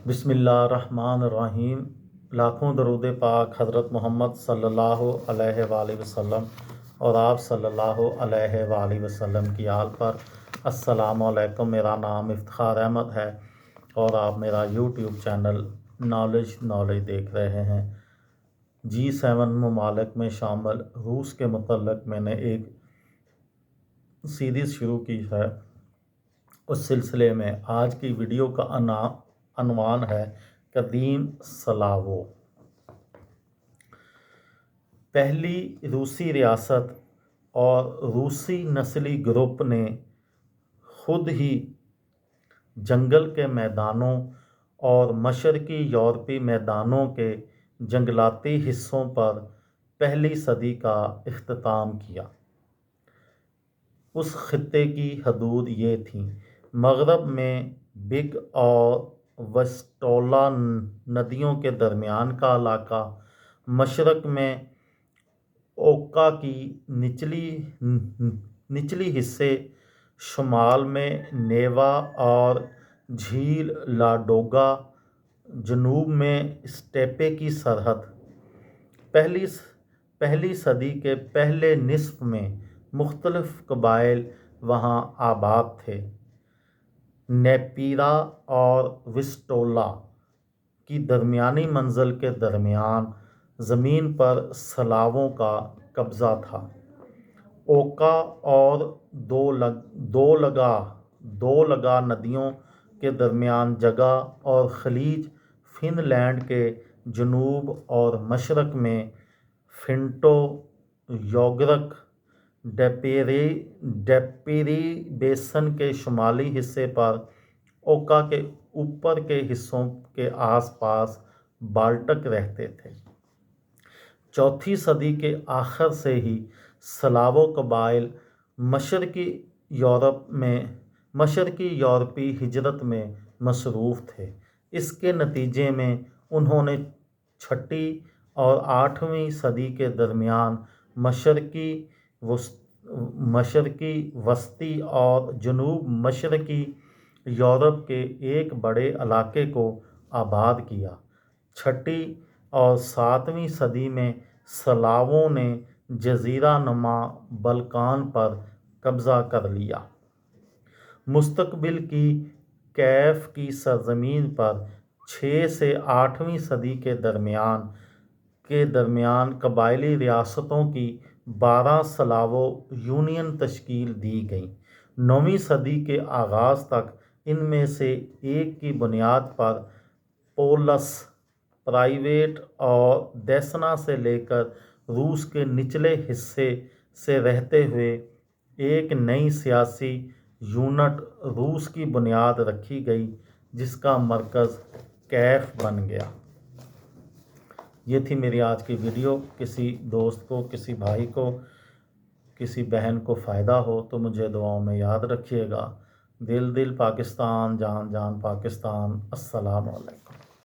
बिस्मिल्लाहिर्रहमानिर्रहीम। लाखों दरूद पाक हज़रत मोहम्मद सल्लल्लाहु अलैहि वालैहि वसल्लम और आप सल्लल्लाहु अलैहि वालैहि वसल्लम की आल पर। अस्सलामु अलैकुम। मेरा नाम इफ्तिखार अहमद है और आप मेरा यूट्यूब चैनल नॉलेज देख रहे हैं। G7 ममालिक में शामिल रूस के मुतल्लिक़ मैंने एक सीरीज़ शुरू की है। उस सिलसिले में आज की वीडियो का अनवान है कदीम सलावो। पहली रूसी रियासत और रूसी नस्ली ग्रुप ने खुद ही जंगल के मैदानों और मशरकी यूरोपी मैदानों के जंगलाती हिस्सों पर पहली सदी का इख्तिताम किया। उस खित्ते की हदूद ये थीं: मगरब में बिग और वस्टोला नदियों के दरमियान का इलाका, मशरक़ में ओका की निचली हिस्से, शुमाल में नेवा और झील लाडोगा, जनूब में स्टेपे की सरहद। पहली सदी के पहले निस्फ में मुख्तलिफ कबाइल वहाँ आबाद थे। नेपीरा और विस्टोला की दरमियानी मंजिल के दरमियान ज़मीन पर सलावों का कब्ज़ा था। ओका और दो लगा नदियों के दरमियान जगह और खलीज फिनलैंड के जनूब और मशरक़ में फिंटो, योगरक, डेपेरी बेसन के शुमाली हिस्से पर, ओका के ऊपर के हिस्सों के आसपास बाल्टक रहते थे। चौथी सदी के आखिर से ही स्लावो कबाइल मशरकी यूरोपी हिजरत में मसरूफ़ थे। इसके नतीजे में उन्होंने छठी और आठवीं सदी के दरमियान मशरकी वस्ती और जनूब मशरकी यूरोप के एक बड़े इलाके को आबाद किया। छठी और सातवीं सदी में स्लावों ने जज़ीरा नुमा बल्कान पर कब्ज़ा कर लिया। मुस्तक़बिल की कैफ की सरज़मीन पर 6 से 8वीं सदी के दरमियान कबायली रियासतों की 12 स्लावो यूनियन तश्कील दी गई। 9वीं सदी के आगाज़ तक इनमें से एक की बुनियाद पर पोलस, प्राइवेट और देसना से लेकर रूस के निचले हिस्से से रहते हुए एक नई सियासी यूनिट रूस की बुनियाद रखी गई, जिसका मरकज़ कैफ बन गया। ये थी मेरी आज की वीडियो। किसी दोस्त को, किसी भाई को, किसी बहन को फ़ायदा हो तो मुझे दुआओं में याद रखिएगा। दिल पाकिस्तान, जान पाकिस्तान। अस्सलामु अलैकुम।